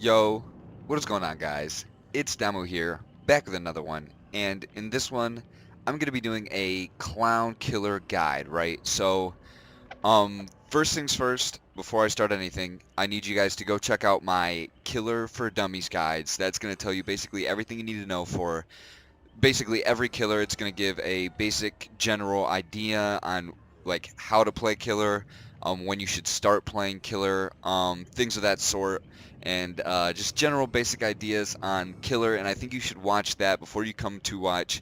Yo, what is going on, guys? It's Demo here, back with another one, and in this one, I'm gonna be doing a clown killer guide, right? First things first, before I start anything, I need you guys to go check out my Killer for Dummies guides. That's gonna tell you basically everything you need to know for basically every killer. It's going to give a basic general idea on like how to play killer, when you should start playing killer, things of that sort, and just general basic ideas on killer. And I think you should watch that before you come to watch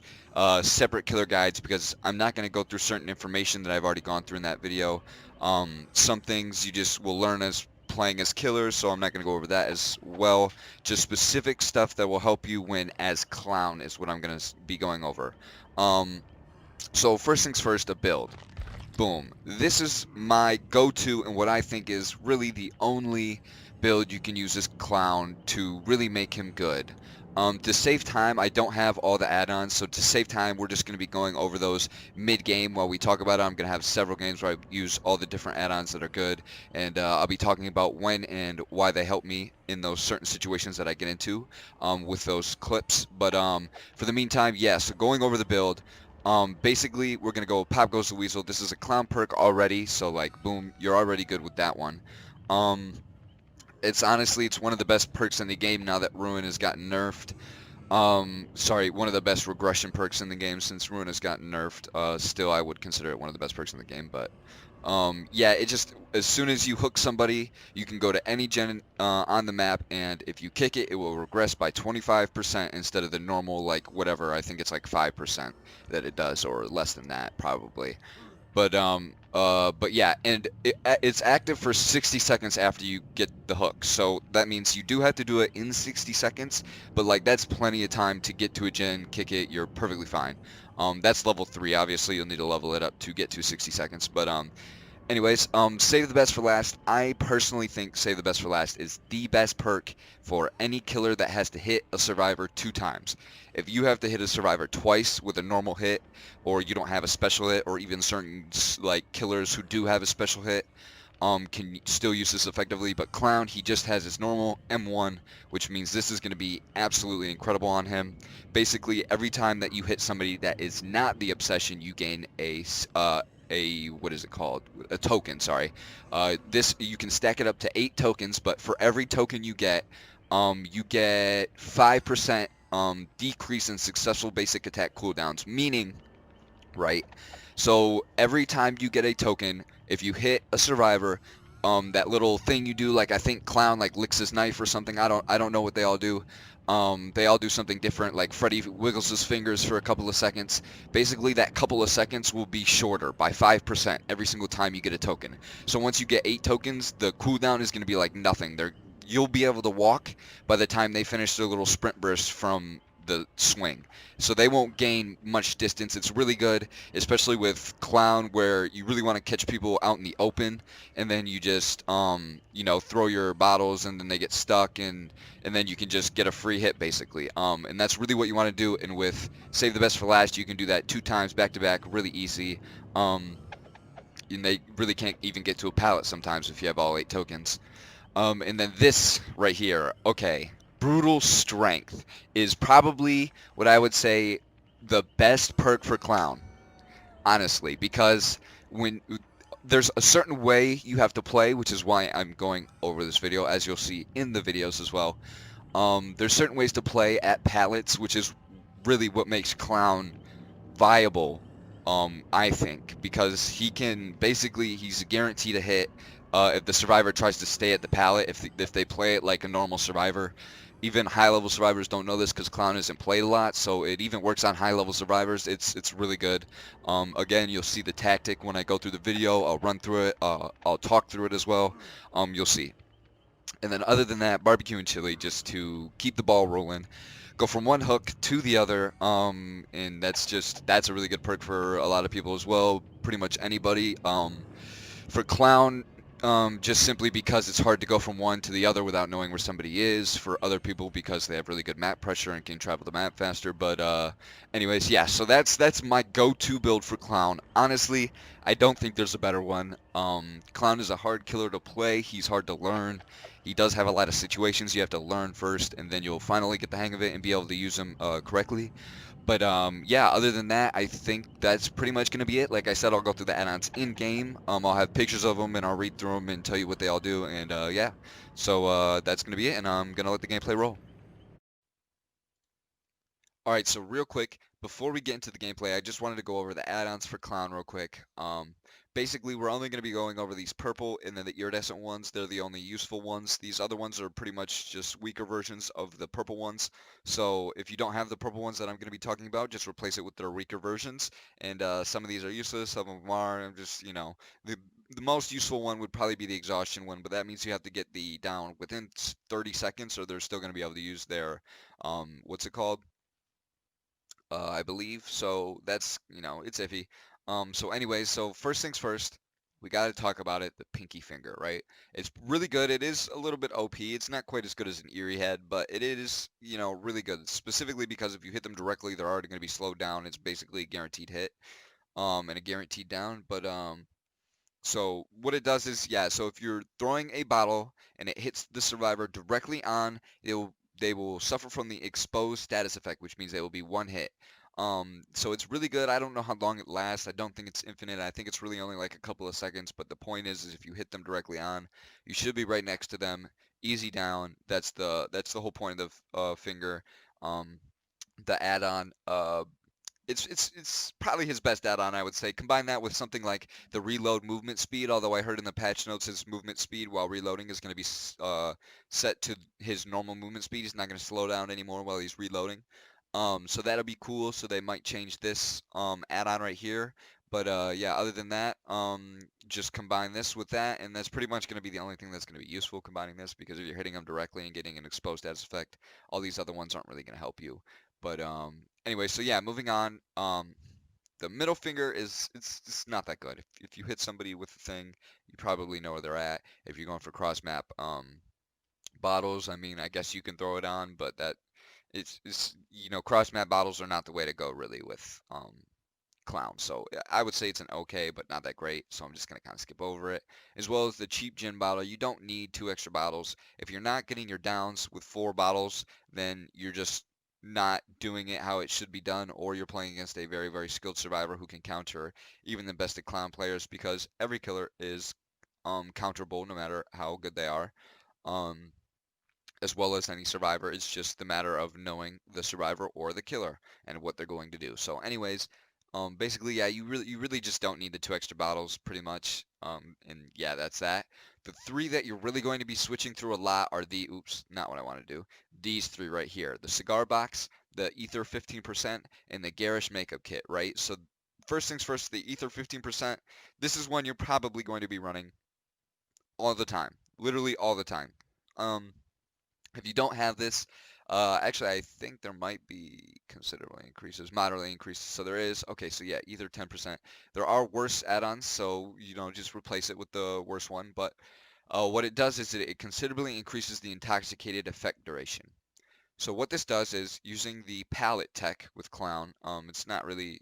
separate killer guides, because I'm not going to go through certain information that I've already gone through in that video. Some things you just will learn as playing as killers, so I'm not going to go over that as well. Just specific stuff that will help you win as clown is what I'm going to be going over. Um, so first things first, a build. Boom. This is my go-to and what I think is really the only build you can use this clown to really make him good. To save time, I don't have all the add-ons, so to save time, we're just going to be going over those mid-game while we talk about it. I'm going to have several games where I use all the different add-ons that are good, and I'll be talking about when and why they help me in those certain situations that I get into with those clips. But for the meantime, yeah, so going over the build, basically, we're going to go Pop Goes the Weasel. This is a clown perk already, so like, boom, you're already good with that one. Um, it's honestly, it's one of the best perks in the game now that Ruin has gotten nerfed. Sorry, one of the best regression perks in the game since Ruin has gotten nerfed. Still, I would consider it one of the best perks in the game, but yeah, it just, as soon as you hook somebody, you can go to any gen on the map, and if you kick it, it will regress by 25% instead of the normal, like, whatever, I think it's like 5% that it does, or less than that, probably. But yeah, and it's active for 60 seconds after you get the hook. So that means you do have to do it in 60 seconds, but like that's plenty of time to get to a gen, kick it, you're perfectly fine. That's level 3. Obviously, you'll need to level it up to get to 60 seconds, but anyways, save the best for last. I personally think save the best for last is the best perk for any killer that has to hit a survivor 2 times. If you have to hit a survivor twice with a normal hit, or you don't have a special hit, or even certain like killers who do have a special hit, can still use this effectively. But Clown, he just has his normal M1, which means this is going to be absolutely incredible on him. Basically, every time that you hit somebody that is not the obsession, you gain a what is it called? A token, sorry. This, you can stack it up to 8 tokens, but for every token you get 5% decrease in successful basic attack cooldowns, meaning, right? So every time you get a token, if you hit a survivor, that little thing you do, like I think Clown like licks his knife or something. I don't know what they all do. They all do something different. Like Freddy wiggles his fingers for a couple of seconds. Basically, that couple of seconds will be shorter by 5% every single time you get a token. So once you get 8 tokens, the cooldown is going to be like nothing. You'll be able to walk by the time they finish their little sprint burst from the swing. So they won't gain much distance. It's really good, especially with Clown, where you really want to catch people out in the open, and then you just throw your bottles, and then they get stuck, and then you can just get a free hit basically. And that's really what you want to do. And with Save the Best for Last, you can do that 2 times back to back, really easy. And they really can't even get to a pallet sometimes if you have all 8 tokens. And then this right here, okay, Brutal Strength is probably what I would say the best perk for Clown, honestly, because when there's a certain way you have to play, which is why I'm going over this video, as you'll see in the videos as well. There's certain ways to play at pallets, which is really what makes Clown viable, I think, because he can basically, he's guaranteed a hit if the survivor tries to stay at the pallet, if they play it like a normal survivor. Even high-level survivors don't know this because Clown isn't played a lot, so it even works on high-level survivors. It's really good. Again, you'll see the tactic when I go through the video. I'll run through it. I'll talk through it as well. You'll see. And then other than that, barbecue and chili, just to keep the ball rolling. Go from one hook to the other, and that's a really good perk for a lot of people as well. Pretty much anybody. For Clown, Just simply because it's hard to go from one to the other without knowing where somebody is. For other people, because they have really good map pressure and can travel the map faster. But anyways, yeah. So that's my go-to build for Clown. Honestly, I don't think there's a better one. Clown is a hard killer to play. He's hard to learn. He does have a lot of situations you have to learn first, and then you'll finally get the hang of it and be able to use him correctly. But yeah, other than that, I think that's pretty much going to be it. Like I said, I'll go through the add-ons in-game. I'll have pictures of them and I'll read through them and tell you what they all do. And yeah, so that's going to be it, and I'm going to let the gameplay roll. All right, so real quick, before we get into the gameplay, I just wanted to go over the add-ons for Clown real quick. Basically, we're only going to be going over these purple and then the iridescent ones. They're the only useful ones. These other ones are pretty much just weaker versions of the purple ones. So if you don't have the purple ones that I'm going to be talking about, just replace it with their weaker versions. And some of these are useless, some of them are. I'm just, the most useful one would probably be the exhaustion one, but that means you have to get the down within 30 seconds, or they're still going to be able to use their, what's it called? I believe. So that's, it's iffy. So anyways, so first things first, we got to talk about it, the pinky finger, right? It's really good. It is a little bit OP. It's not quite as good as an Eerie head, but it is, really good. Specifically because if you hit them directly, they're already going to be slowed down. It's basically a guaranteed hit, and a guaranteed down. But so what it does is, yeah, so if you're throwing a bottle and it hits the survivor directly on, they will suffer from the exposed status effect, which means they will be one hit. So it's really good. I don't know how long it lasts. I don't think it's infinite. I think it's really only like a couple of seconds, but the point is if you hit them directly on, you should be right next to them. Easy down. That's the whole point of the finger. Um, the add-on it's probably his best add-on, I would say. Combine that with something like the reload movement speed, although I heard in the patch notes his movement speed while reloading is going to be set to his normal movement speed. He's not going to slow down anymore while he's reloading. So that'll be cool. So they might change this add-on right here. But yeah, other than that, just combine this with that, and that's pretty much going to be the only thing that's going to be useful combining this, because if you're hitting them directly and getting an exposed status effect, all these other ones aren't really going to help you. But anyway, so yeah, moving on. The middle finger it's not that good. If you hit somebody with the thing, you probably know where they're at. If you're going for cross map bottles, I mean, I guess you can throw it on, but that it's cross map bottles are not the way to go really with Clown. So I would say it's an okay, but not that great. So I'm just gonna kind of skip over it. As well as the cheap gin bottle, you don't need 2 extra bottles. If you're not getting your downs with 4 bottles, then you're just not doing it how it should be done, or you're playing against a very, very skilled survivor who can counter even the best of Clown players, because every killer is counterable no matter how good they are. Um, as well as any survivor. It's just the matter of knowing the survivor or the killer and what they're going to do. So anyways, basically, yeah, you really just don't need the 2 extra bottles pretty much. And yeah, that's that. The 3 that you're really going to be switching through a lot are oops, not what I want to do. These 3 right here, the cigar box, the ether 15%, and the garish makeup kit, right? So first things first, the ether 15%, this is one you're probably going to be running all the time, literally all the time. Um, if you don't have this, actually, I think there might be considerably increases, moderately increases. So there is. Okay, so yeah, either 10%. There are worse add-ons, so just replace it with the worst one. But what it does is it considerably increases the intoxicated effect duration. So what this does is using the palette tech with Clown. It's not really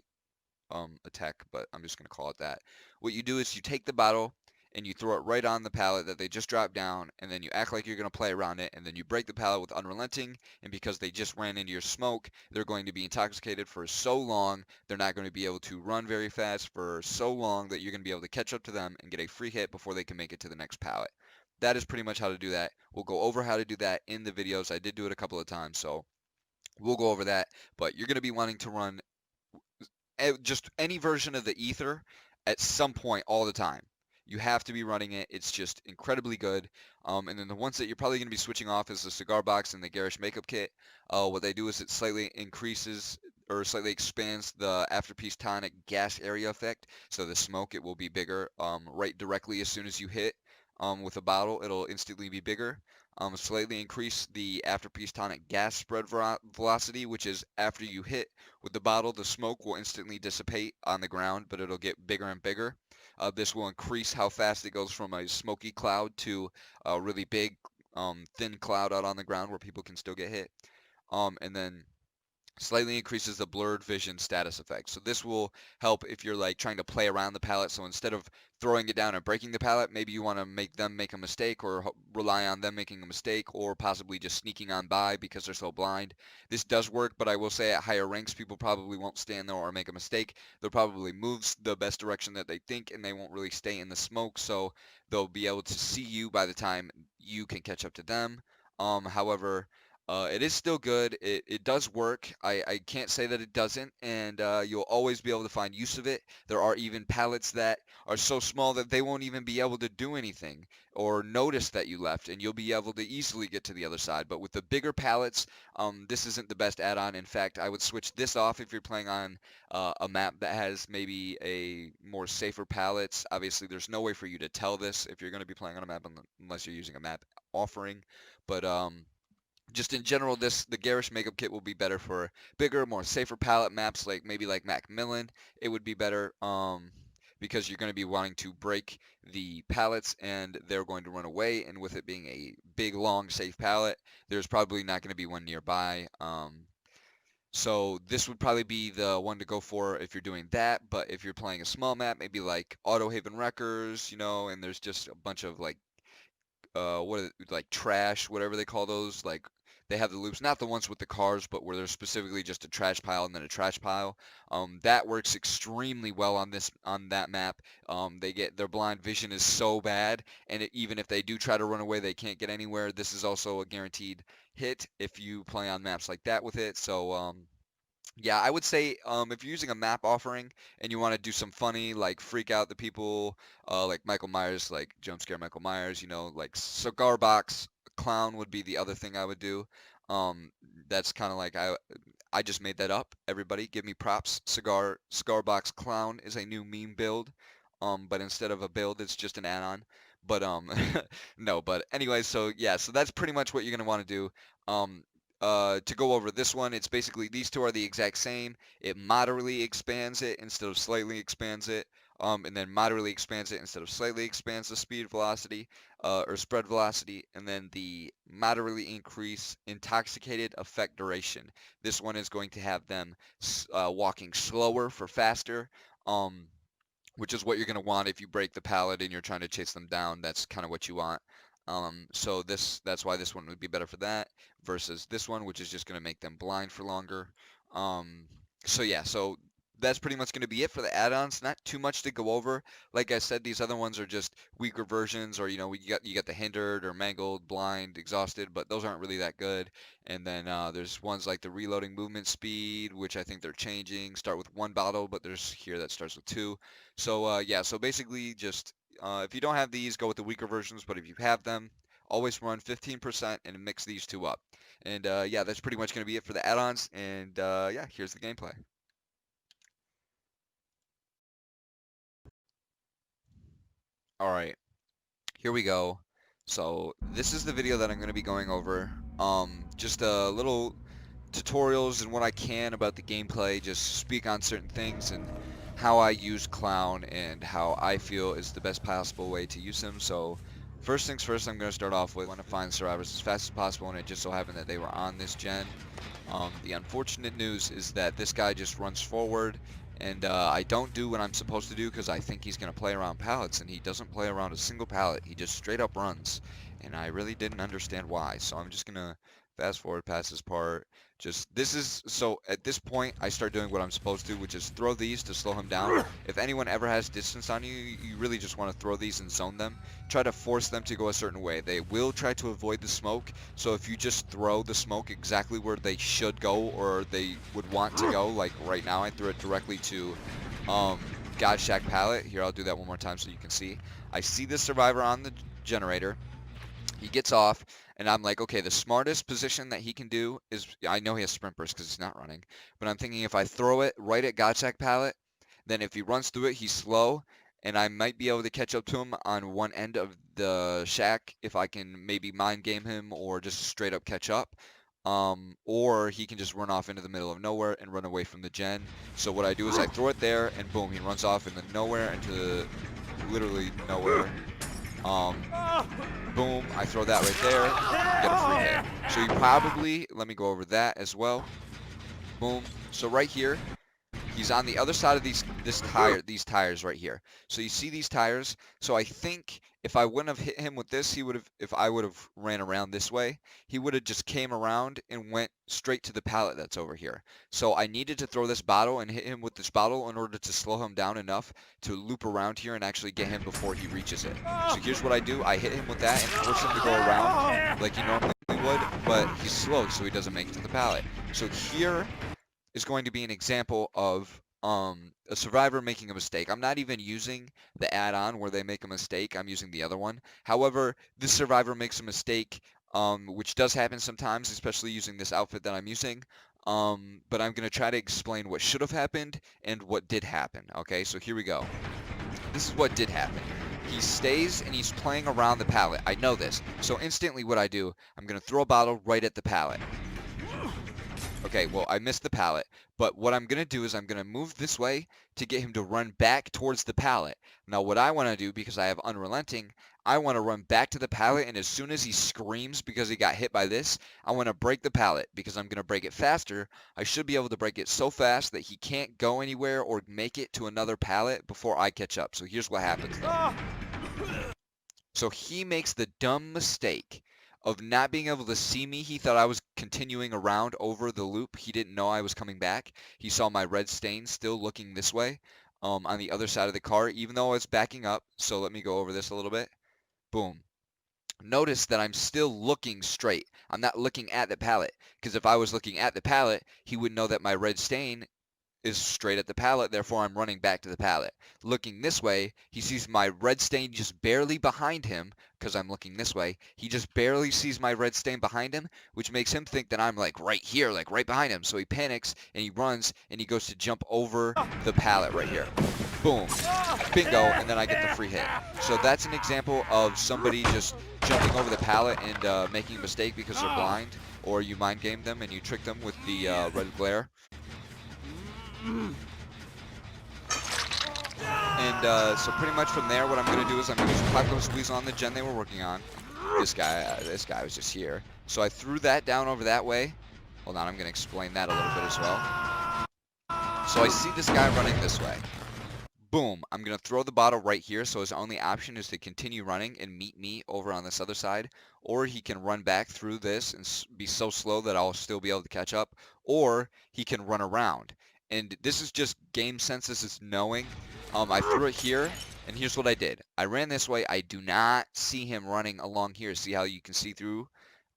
a tech, but I'm just going to call it that. What you do is you take the bottle and you throw it right on the pallet that they just dropped down, and then you act like you're going to play around it, and then you break the pallet with Unrelenting, and because they just ran into your smoke, they're going to be intoxicated for so long, they're not going to be able to run very fast for so long that you're going to be able to catch up to them and get a free hit before they can make it to the next pallet. That is pretty much how to do that. We'll go over how to do that in the videos. I did do it a couple of times, so we'll go over that, but you're going to be wanting to run just any version of the ether at some point all the time. You have to be running it. It's just incredibly good. And then the ones that you're probably going to be switching off is the cigar box and the garish makeup kit. What they do is it slightly increases or slightly expands the afterpiece tonic gas area effect. So the smoke, it will be bigger right directly as soon as you hit with a bottle. It'll instantly be bigger. Slightly increase the after-piece tonic gas spread velocity, which is after you hit with the bottle, the smoke will instantly dissipate on the ground, but it'll get bigger and bigger. This will increase how fast it goes from a smoky cloud to a really big, thin cloud out on the ground where people can still get hit. And then slightly increases the blurred vision status effect. So this will help if you're like trying to play around the pallet. So instead of throwing it down and breaking the pallet, maybe you want to make them make a mistake or rely on them making a mistake or possibly just sneaking on by because they're so blind. This does work, but I will say at higher ranks, people probably won't stand there or make a mistake. They'll probably move the best direction that they think and they won't really stay in the smoke. So they'll be able to see you by the time you can catch up to them. However, it is still good. It does work. I can't say that it doesn't, and you'll always be able to find use of it. There are even pallets that are so small that they won't even be able to do anything or notice that you left, and you'll be able to easily get to the other side. But with the bigger pallets, this isn't the best add-on. In fact, I would switch this off if you're playing on a map that has maybe a more safer pallets. Obviously, there's no way for you to tell this if you're going to be playing on a map unless you're using a map offering, but just in general, the Garish makeup kit will be better for bigger, more safer palette maps, like maybe like Macmillan. It would be better because you're going to be wanting to break the pallets and they're going to run away. And with it being a big, long, safe palette, there's probably not going to be one nearby. So this would probably be the one to go for if you're doing that. But if you're playing a small map, maybe like Autohaven Wreckers, and there's just a bunch of like like trash, whatever they call those, like they have the loops, not the ones with the cars, but where there's specifically just a trash pile and then a trash pile. That works extremely well on that map. Their blind vision is so bad, and even if they do try to run away, they can't get anywhere. This is also a guaranteed hit if you play on maps like that with it. So yeah, I would say if you're using a map offering and you want to do some funny, like freak out the people, like Michael Myers, like jump scare Michael Myers, like cigar box clown would be the other thing I would do. Um, that's kind of like I just made that up. Everybody, give me props. Cigar box clown is a new meme build. But instead of a build, it's just an add-on. But no. But anyway, so yeah, so that's pretty much what you're gonna want to do. Um, to go over this one, it's basically these two are the exact same. It moderately expands it instead of slightly expands it, and then moderately expands it instead of slightly expands the speed velocity, or spread velocity, and then the moderately increase intoxicated effect duration. This one is going to have them walking slower for faster, which is what you're going to want if you break the pallet and you're trying to chase them down. That's kind of what you want. So that's why this one would be better for that versus this one, which is just going to make them blind for longer. Um, so yeah, so that's pretty much going to be it for the add-ons. Not too much to go over. Like I said, these other ones are just weaker versions, or you got the hindered or mangled, blind, exhausted, but those aren't really that good. And then there's ones like the reloading movement speed, which I think they're changing. Start with one bottle, but there's here that starts with two. So yeah, so basically just if you don't have these, go with the weaker versions, but if you have them, always run 15% and mix these two up. And yeah, that's pretty much going to be it for the add-ons. And yeah, here's the gameplay. All right, here we go. So this is the video that I'm going to be going over. Just a little tutorials and what I can about the gameplay, just speak on certain things and how I use Clown and how I feel is the best possible way to use him. So first things first, I'm going to start off with want to find survivors as fast as possible, and it just so happened that they were on this gen. The unfortunate news is that this guy just runs forward, and I don't do what I'm supposed to do because I think he's going to play around pallets, and he doesn't play around a single pallet. He just straight up runs, and I really didn't understand why. So I'm just going to fast forward past this part. So at this point, I start doing what I'm supposed to, which is throw these to slow him down. If anyone ever has distance on you, you really just want to throw these and zone them. Try to force them to go a certain way. They will try to avoid the smoke, so if you just throw the smoke exactly where they should go or they would want to go, like right now I threw it directly to God Shack pallet. Here, I'll do that one more time so you can see. I see the survivor on the generator. He gets off, and I'm like, okay, the smartest position that he can do is, I know he has sprint burst because he's not running, but I'm thinking if I throw it right at Gottschalk pallet, then if he runs through it, he's slow, and I might be able to catch up to him on one end of the shack if I can maybe mind game him or just straight up catch up. Or he can just run off into the middle of nowhere and run away from the gen. So what I do is I throw it there, and boom, he runs off into nowhere, into literally nowhere. Boom, I throw that right there, get a free hit. So you probably, let me go over that as well. Boom. So right here, he's on the other side of these tires right here. So you see these tires. So I think if I wouldn't have hit him with this, he would have, if I would have ran around this way, he would have just came around and went straight to the pallet that's over here. So I needed to throw this bottle and hit him with this bottle in order to slow him down enough to loop around here and actually get him before he reaches it. So here's what I do. I hit him with that and force him to go around like he normally would, but he's slow, so he doesn't make it to the pallet. So here is going to be an example of a survivor making a mistake. I'm not even using the add-on where they make a mistake. I'm using the other one. However, this survivor makes a mistake, which does happen sometimes, especially using this outfit that I'm using. But I'm going to try to explain what should have happened and what did happen. Okay, so here we go. This is what did happen. He stays and he's playing around the pallet. I know this. So instantly what I do, I'm going to throw a bottle right at the pallet. Okay, well, I missed the pallet, but what I'm going to do is I'm going to move this way to get him to run back towards the pallet. Now, what I want to do, because I have Unrelenting, I want to run back to the pallet, and as soon as he screams because he got hit by this, I want to break the pallet, because I'm going to break it faster. I should be able to break it so fast that he can't go anywhere or make it to another pallet before I catch up. So here's what happens, though. So he makes the dumb mistake of not being able to see me. He thought I was continuing around over the loop. He didn't know I was coming back. He saw my red stain still looking this way on the other side of the car, even though I was backing up. So let me go over this a little bit. Boom. Notice that I'm still looking straight. I'm not looking at the pallet, because if I was looking at the pallet, he would know that my red stain is straight at the pallet, therefore I'm running back to the pallet. Looking this way, he sees my red stain just barely behind him, because I'm looking this way. He just barely sees my red stain behind him, which makes him think that I'm like right here, like right behind him. So he panics and he runs and he goes to jump over the pallet right here. Boom. Bingo, and then I get the free hit. So that's an example of somebody just jumping over the pallet and making a mistake because they're blind, or you mind game them and you trick them with the red glare. And so pretty much from there, what I'm going to do is I'm going to use Clapco Squeeze on the gen they were working on. This guy was just here. So I threw that down over that way. Hold on, I'm going to explain that a little bit as well. So I see this guy running this way. Boom, I'm going to throw the bottle right here, so his only option is to continue running and meet me over on this other side. Or he can run back through this and be so slow that I'll still be able to catch up. Or he can run around. And this is just game sense, this is knowing. I threw it here, and here's what I did. I ran this way. I do not see him running along here. See how you can see through?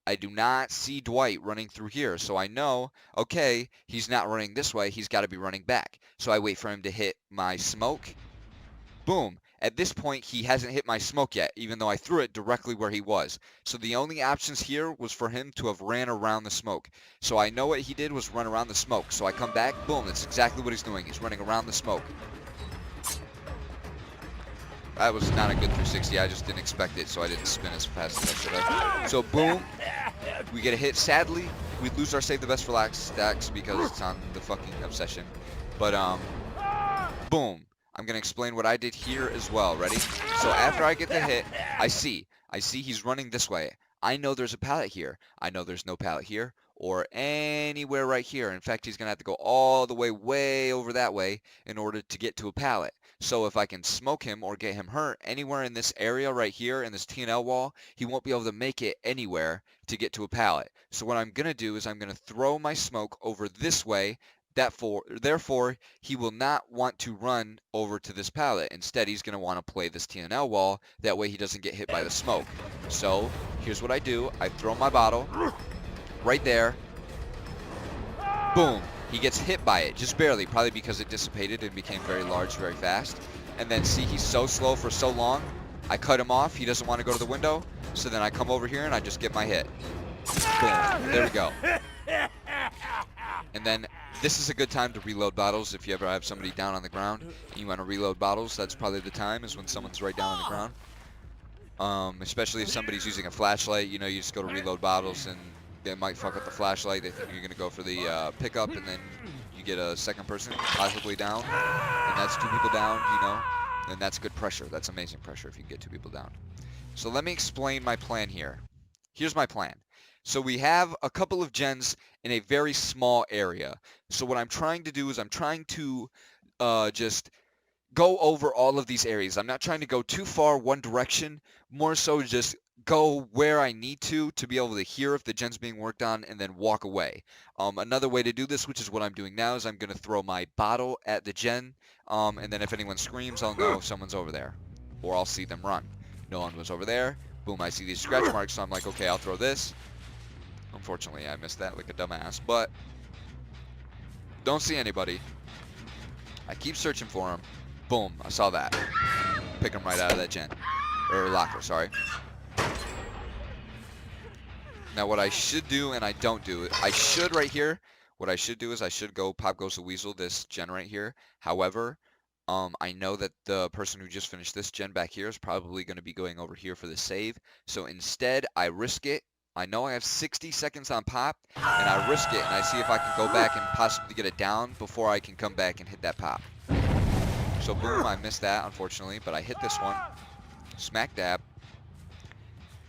I do not see Dwight running through here. So I know, okay, he's not running this way. He's got to be running back. So I wait for him to hit my smoke. Boom. At this point, he hasn't hit my smoke yet, even though I threw it directly where he was. So the only options here was for him to have ran around the smoke. So I know what he did was run around the smoke. So I come back, boom, that's exactly what he's doing. He's running around the smoke. That was not a good 360. I just didn't expect it, so I didn't spin as fast as I should have. So boom, we get a hit. Sadly, we lose our Save the Best for Last stacks because it's on the fucking obsession. But boom. I'm going to explain what I did here as well. Ready? So after I get the hit, I see he's running this way. I know there's a pallet here. I know there's no pallet here or anywhere right here. In fact, he's going to have to go all the way over that way in order to get to a pallet. So if I can smoke him or get him hurt anywhere in this area right here in this TNL wall, he won't be able to make it anywhere to get to a pallet. So what I'm going to do is I'm going to throw my smoke over this way. Therefore, he will not want to run over to this pallet. Instead, he's going to want to play this TNL wall. That way he doesn't get hit by the smoke. So here's what I do. I throw my bottle right there. Boom. He gets hit by it, just barely, probably because it dissipated and became very large very fast. And then see, he's so slow for so long. I cut him off. He doesn't want to go to the window. So then I come over here and I just get my hit. Boom. There we go. And then This is a good time to reload bottles. If you ever have somebody down on the ground and you want to reload bottles, that's probably the time, is when someone's right down on the ground. Especially if somebody's using a flashlight, you know, you just go to reload bottles and they might fuck up the flashlight. They think you're going to go for the pickup, and then you get a second person possibly down, and that's 2 people down, you know, and that's good pressure. That's amazing pressure if you can get 2 people down. So let me explain my plan here. Here's my plan. So we have a couple of gens in a very small area. So what I'm trying to do is I'm trying to just go over all of these areas. I'm not trying to go too far one direction, more so just go where I need to be able to hear if the gen's being worked on and then walk away. Another way to do this, which is what I'm doing now, is I'm going to throw my bottle at the gen, and then if anyone screams, I'll know someone's over there, or I'll see them run. No one was over there. Boom, I see these scratch marks, so I'm like, okay, I'll throw this. Unfortunately, I missed that like a dumbass, but don't see anybody. I keep searching for him. Boom, I saw that. Pick him right out of that gen. Or locker, sorry. Now what I should do, and I don't do, I should right here, what I should do is I should go Pop Goes the Weasel this gen right here. However, I know that the person who just finished this gen back here is probably going to be going over here for the save. So instead, I risk it. I know I have 60 seconds on Pop, and I risk it, and I see if I can go back and possibly get it down before I can come back and hit that Pop. So boom, I missed that, unfortunately, but I hit this one. Smack dab.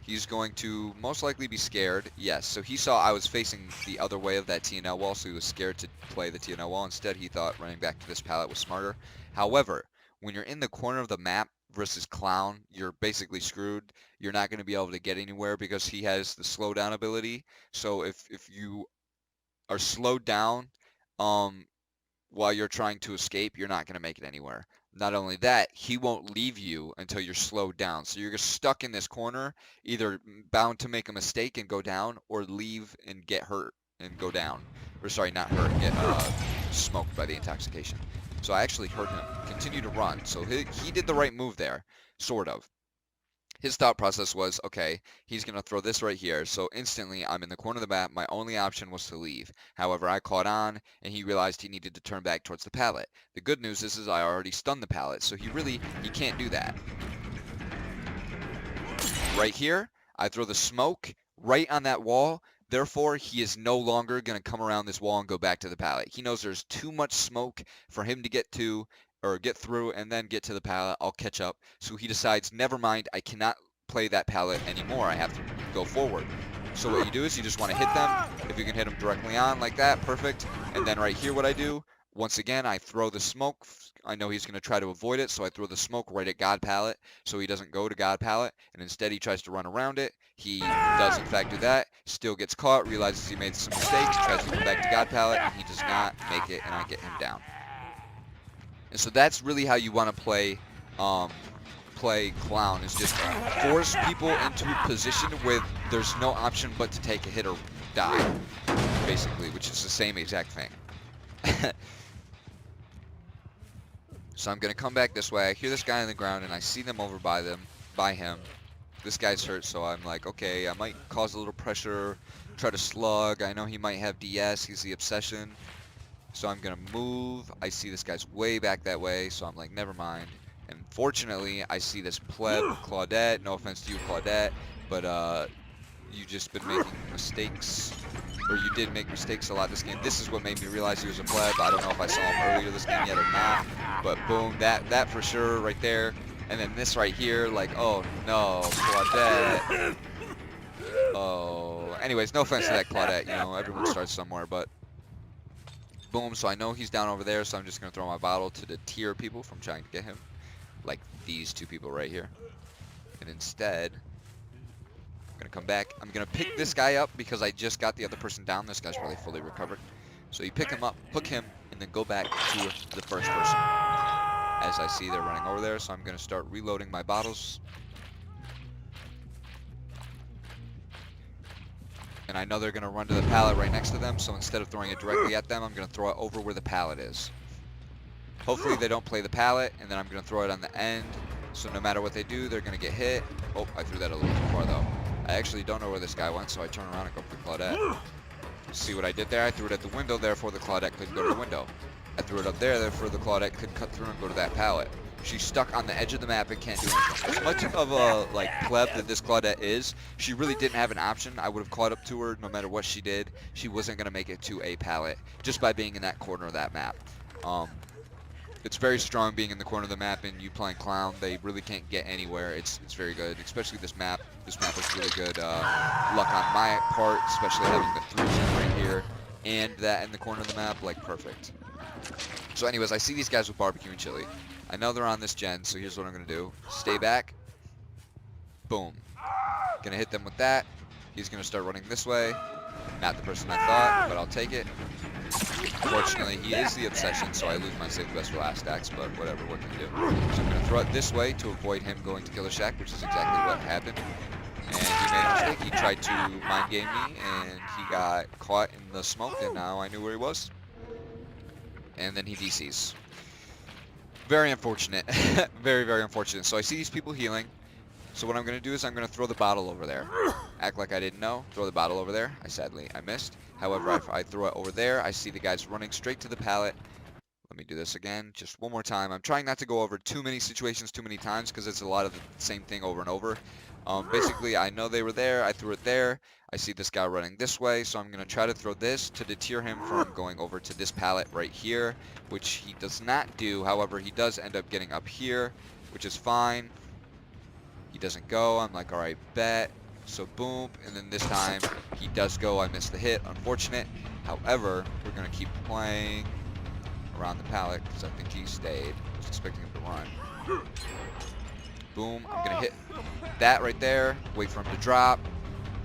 He's going to most likely be scared. Yes, so he saw I was facing the other way of that TNL wall, so he was scared to play the TNL wall. Instead, he thought running back to this pallet was smarter. However, when you're in the corner of the map versus Clown, you're basically screwed. You're not going to be able to get anywhere because he has the slowdown ability. So if you are slowed down while you're trying to escape, you're not going to make it anywhere. Not only that, he won't leave you until you're slowed down. So you're just stuck in this corner, either bound to make a mistake and go down, or leave and get hurt and go down. Or sorry, not hurt, get smoked by the intoxication. So I actually heard him continue to run. So he did the right move there, sort of. His thought process was, okay, he's going to throw this right here. So instantly, I'm in the corner of the map. My only option was to leave. However, I caught on, and he realized he needed to turn back towards the pallet. The good news is I already stunned the pallet, so he can't do that. Right here, I throw the smoke right on that wall. Therefore, he is no longer going to come around this wall and go back to the pallet. He knows there's too much smoke for him to get to, or get through and then get to the pallet. I'll catch up. So he decides, never mind, I cannot play that pallet anymore. I have to go forward. So what you do is you just want to hit them. If you can hit them directly on like that, perfect. And then right here what I do, once again, I throw the smoke. I know he's going to try to avoid it, so I throw the smoke right at God Pallet so he doesn't go to God Pallet, and instead he tries to run around it. He does in fact do that, still gets caught, realizes he made some mistakes, tries to come back to God Pallet, and he does not make it, and I get him down. And so that's really how you want to play Clown, is just force people into a position where there's no option but to take a hit or die, basically, which is the same exact thing. So I'm going to come back this way. I hear this guy on the ground, and I see them over by him. This guy's hurt, so I'm like, okay, I might cause a little pressure, try to slug. I know he might have DS. He's the obsession. So I'm going to move. I see this guy's way back that way, so I'm like, never mind. And fortunately, I see this pleb, Claudette. No offense to you, Claudette, but you've just been making mistakes. Or you did make mistakes a lot this game. This is what made me realize he was a pleb. I don't know if I saw him earlier this game yet or not. But boom, that for sure right there. And then this right here, like, oh no, Claudette. Oh, anyways, no offense to that Claudette. You know, everyone starts somewhere, but boom. So I know he's down over there, so I'm just gonna throw my bottle to deter people from trying to get him, like these 2 people right here. And instead, I'm gonna come back. I'm gonna pick this guy up because I just got the other person down. This guy's probably fully recovered. So you pick him up, hook him, and then go back to the first person. As I see they're running over there, so I'm gonna start reloading my bottles. And I know they're gonna run to the pallet right next to them, so instead of throwing it directly at them, I'm gonna throw it over where the pallet is. Hopefully they don't play the pallet, and then I'm gonna throw it on the end. So no matter what they do, they're gonna get hit. Oh, I threw that a little too far though. I actually don't know where this guy went, so I turn around and go for Claudette. See what I did there? I threw it at the window, therefore the Claudette couldn't go to the window. I threw it up there, therefore the Claudette could cut through and go to that pallet. She's stuck on the edge of the map and can't do anything. As much of a like pleb that this Claudette is, she really didn't have an option. I would have caught up to her no matter what she did. She wasn't going to make it to a pallet just by being in that corner of that map. It's very strong being in the corner of the map and you playing clown. They really can't get anywhere. It's very good, especially this map. This map was really good luck on my part, especially having the 3-gen right here and that in the corner of the map, like perfect. So anyways, I see these guys with barbecue and chili. I know they're on this gen, so here's what I'm going to do. Stay back. Boom. Gonna hit them with that. He's going to start running this way. Not the person I thought, but I'll take it. Unfortunately, he is the obsession, so I lose my save the best for last stacks, but whatever, what can you do? So I'm going to throw it this way to avoid him going to Killer Shack, which is exactly what happened. And he made a mistake. He tried to mind game me, and he got caught in the smoke, and now I knew where he was. And then he DCs. Very unfortunate. Very, very unfortunate. So I see these people healing. So what I'm going to do is I'm going to throw the bottle over there. Act like I didn't know. Throw the bottle over there. I missed. However, if I throw it over there, I see the guys running straight to the pallet. Let me do this again, just one more time. I'm trying not to go over too many situations too many times because it's a lot of the same thing over and over. Basically, I know they were there. I threw it there. I see this guy running this way, so I'm going to try to throw this to deter him from going over to this pallet right here, which he does not do. However, he does end up getting up here, which is fine. He doesn't go. I'm like, all right, bet. So boom, and then this time he does go. I missed the hit. Unfortunate. However, we're going to keep playing around the pallet because I think he stayed. I was expecting him to run. Boom, I'm going to hit that right there. Wait for him to drop.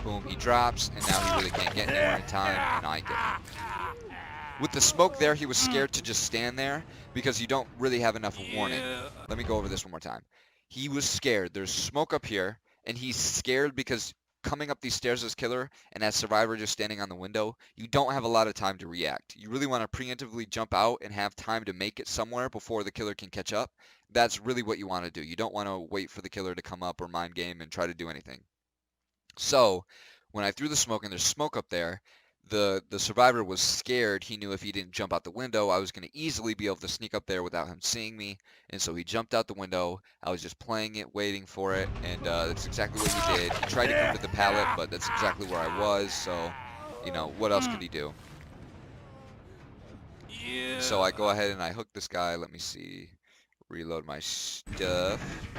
Boom, he drops, and now he really can't get anywhere in time, and I get him. With the smoke there, he was scared to just stand there because you don't really have enough warning. Let me go over this one more time. He was scared. There's smoke up here, and he's scared because coming up these stairs as killer and as survivor just standing on the window, you don't have a lot of time to react. You really want to preemptively jump out and have time to make it somewhere before the killer can catch up. That's really what you want to do. You don't want to wait for the killer to come up or mind game and try to do anything. So when I threw the smoke and there's smoke up there, the survivor was scared. He knew if he didn't jump out the window, I was going to easily be able to sneak up there without him seeing me. And so he jumped out the window. I was just playing it, waiting for it, and that's exactly what he did. He tried to come to the pallet, but that's exactly where I was. So, you know, what else could he do? So I go ahead and I hook this guy. Let me see. Reload my stuff.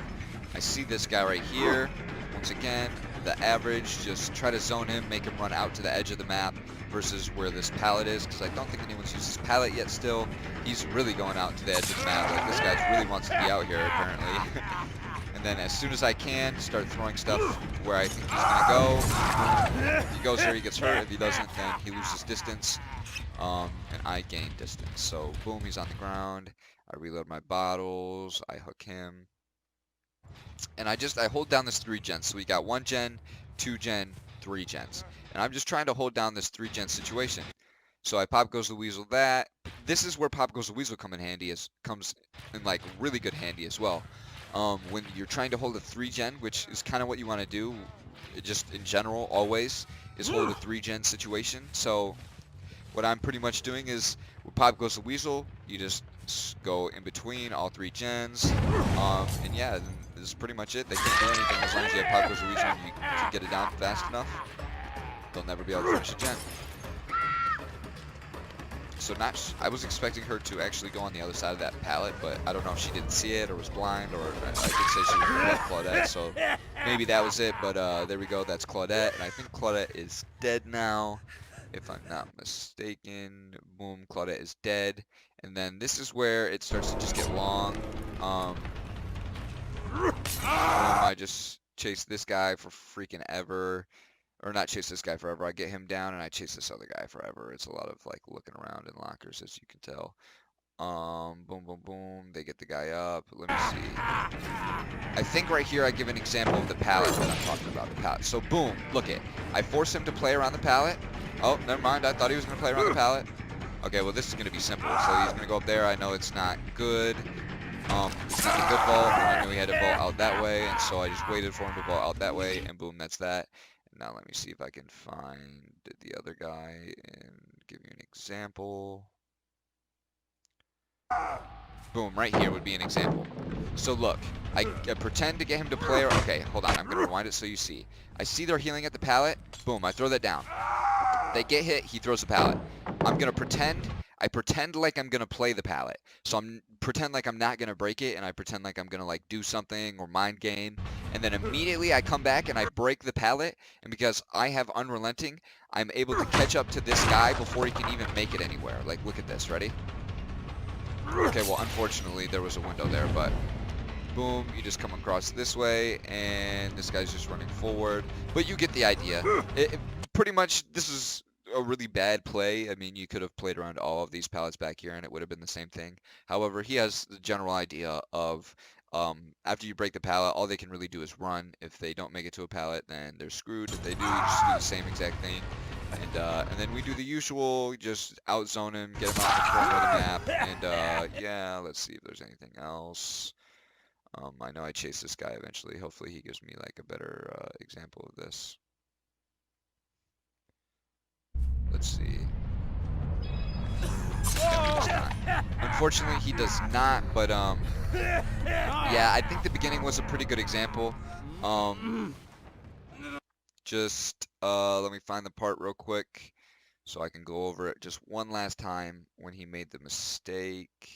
I see this guy right here. Once again, the average, just try to zone him, make him run out to the edge of the map versus where this pallet is, because I don't think anyone's used this pallet yet still. He's really going out to the edge of the map. Like, this guy really wants to be out here, apparently. And then as soon as I can, start throwing stuff where I think he's going to go. If he goes there, he gets hurt. If he doesn't, then he loses distance. And I gain distance. So, boom, he's on the ground. I reload my bottles. I hook him. And I hold down this 3-gen. So we got 1-gen, 2-gen, 3-gens. And I'm just trying to hold down this 3-gen situation. So I pop goes the weasel that. This is where pop goes the weasel comes in like really good handy as well. When you're trying to hold a 3-gen, which is kind of what you want to do, just in general always, is hold a 3-gen situation. So what I'm pretty much doing is with pop goes the weasel, you just go in between all 3 gens. And yeah, this is pretty much it. They can't do anything as long as you have pop goes the weasel and you can get it down fast enough. They'll never be able to finish a gen. So I was expecting her to actually go on the other side of that pallet, but I don't know if she didn't see it or was blind, or I did say she was Claudette, so maybe that was it. But there we go. That's Claudette, and I think Claudette is dead now, if I'm not mistaken. Boom, Claudette is dead. And then this is where it starts to just get long. I just chase this guy for freaking ever. Or not chase this guy forever. I get him down and I chase this other guy forever. It's a lot of like looking around in lockers, as you can tell. Boom, boom, boom. They get the guy up. Let me see. I think right here I give an example of the pallet that I'm talking about. The pallet. So boom, look it. I force him to play around the pallet. Oh, never mind. I thought he was going to play around the pallet. Okay, well this is going to be simple. So he's going to go up there. I know it's not good. It's not a good vault. I knew he had to vault out that way, and so I just waited for him to vault out that way, and boom, that's that. Now let me see if I can find the other guy and give you an example. Boom, right here would be an example. So look, I pretend to get him to play. Okay, hold on. I'm going to rewind it so you see. I see they're healing at the pallet. Boom, I throw that down. They get hit. He throws the pallet. I'm going to pretend. I pretend like I'm going to play the pallet. So I'm pretend like I'm not going to break it, and I pretend like I'm going to like do something or mind game. And then immediately I come back and I break the pallet. And because I have unrelenting, I'm able to catch up to this guy before he can even make it anywhere. Like, look at this. Ready? Okay, well, unfortunately, there was a window there, but boom, you just come across this way, and this guy's just running forward. But you get the idea. Pretty much, this is a really bad play. I mean, you could have played around all of these pallets back here, and it would have been the same thing. However, he has the general idea of after you break the pallet, all they can really do is run. If they don't make it to a pallet, then they're screwed. If they do, you just do the same exact thing. And then we do the usual, just outzone him, get him out in the corner of the map, and yeah, let's see if there's anything else. I know I chase this guy eventually. Hopefully he gives me like a better example of this. Let's see. Unfortunately, he does not, but yeah, I think the beginning was a pretty good example. Just let me find the part real quick so I can go over it just one last time when he made the mistake.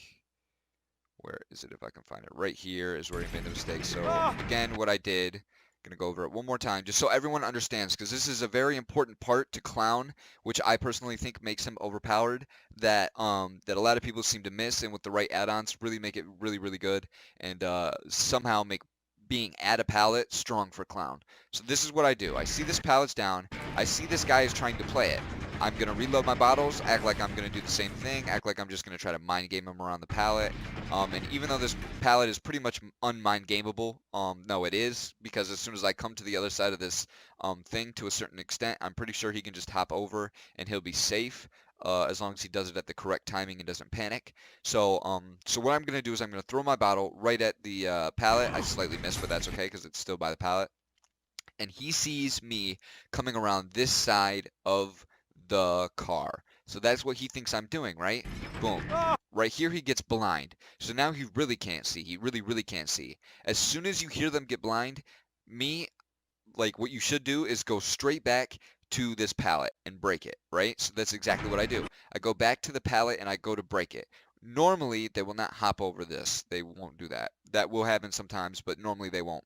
Where is it if I can find it? Right here is where he made the mistake. So again, what I did, I'm gonna go over it one more time just so everyone understands, because this is a very important part to Clown, which I personally think makes him overpowered, that that a lot of people seem to miss, and with the right add-ons really make it really, really good, and somehow make being at a pallet strong for Clown. So this is what I do. I see this pallet's down. I see this guy is trying to play it. I'm going to reload my bottles, act like I'm going to do the same thing, act like I'm just going to try to mind game him around the pallet. And even though this pallet is pretty much unmind gameable, no, it is, because as soon as I come to the other side of this thing to a certain extent, I'm pretty sure he can just hop over and he'll be safe. As long as he does it at the correct timing and doesn't panic. So what I'm going to do is I'm going to throw my bottle right at the pallet. I slightly missed, but that's okay because it's still by the pallet. And he sees me coming around this side of the car. So that's what he thinks I'm doing, right? Boom. Right here he gets blind. So now he really can't see. He really, really can't see. As soon as you hear them get blind, like what you should do is go straight back to this pallet and break it, right? So that's exactly what I do. I go back to the pallet and I go to break it. Normally, they will not hop over this. They won't do that. That will happen sometimes, but normally they won't.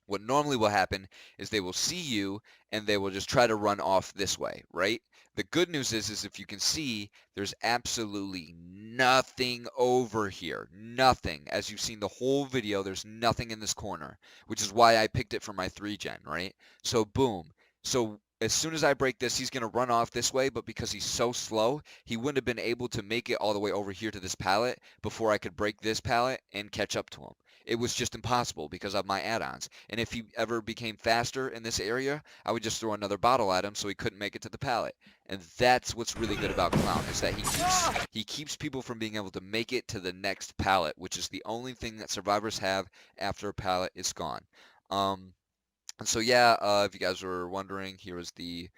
What normally will happen is they will see you and they will just try to run off this way, right? The good news is if you can see, there's absolutely nothing over here. Nothing. As you've seen the whole video, there's nothing in this corner, which is why I picked it for my 3-gen, right? So boom. So as soon as I break this, he's going to run off this way, but because he's so slow, he wouldn't have been able to make it all the way over here to this pallet before I could break this pallet and catch up to him. It was just impossible because of my add-ons. And if he ever became faster in this area, I would just throw another bottle at him so he couldn't make it to the pallet. And that's what's really good about Clown, is that he keeps people from being able to make it to the next pallet, which is the only thing that survivors have after a pallet is gone. And so yeah, if you guys were wondering, here is the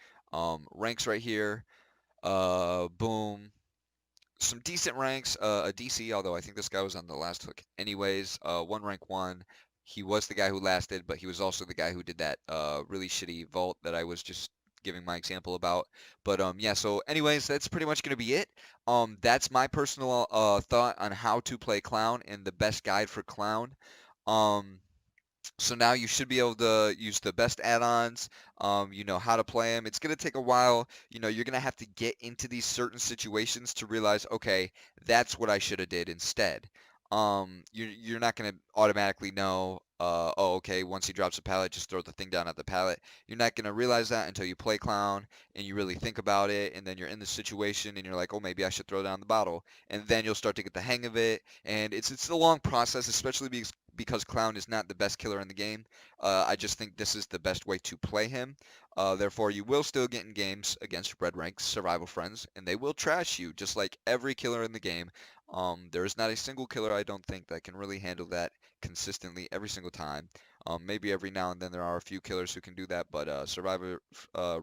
ranks right here. Boom. Some decent ranks, a DC, although I think this guy was on the last hook anyways. One rank 1. He was the guy who lasted, but he was also the guy who did that really shitty vault that I was just giving my example about. But yeah, so anyways, that's pretty much going to be it. That's my personal thought on how to play Clown and the best guide for Clown. So now you should be able to use the best add-ons. You know how to play them. It's going to take a while. You know, you're going to have to get into these certain situations to realize, okay, that's what I should have did instead. You're not going to automatically know, oh, okay, once he drops a pallet, just throw the thing down at the pallet. You're not going to realize that until you play Clown and you really think about it, and then you're in the situation and you're like, oh, maybe I should throw down the bottle. And then you'll start to get the hang of it. And it's a long process, especially because Clown is not the best killer in the game. I just think this is the best way to play him. Therefore, you will still get in games against red rank survival friends, and they will trash you, just like every killer in the game. There is not a single killer, I don't think, that can really handle that consistently every single time. Maybe every now and then there are a few killers who can do that, but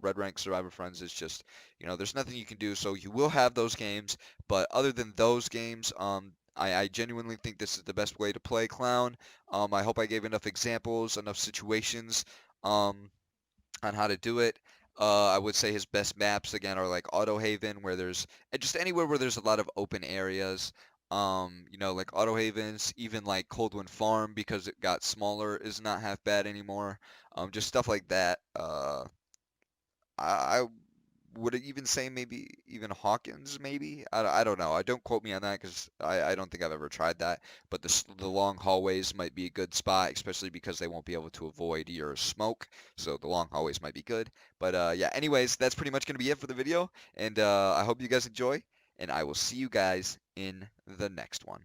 red rank Survivor Friends is just, there's nothing you can do. So you will have those games, but other than those games, I genuinely think this is the best way to play Clown. I hope I gave enough examples, enough situations. On how to do it. I would say his best maps again are like Autohaven, where there's just anywhere where there's a lot of open areas. Like Autohavens, even like Coldwind Farm because it got smaller is not half bad anymore. Just stuff like that. I would even say maybe even Hawkins, maybe? I don't know. I don't quote me on that because I don't think I've ever tried that. But the long hallways might be a good spot, especially because they won't be able to avoid your smoke. So the long hallways might be good. But yeah, anyways, that's pretty much going to be it for the video. And I hope you guys enjoy. And I will see you guys in the next one.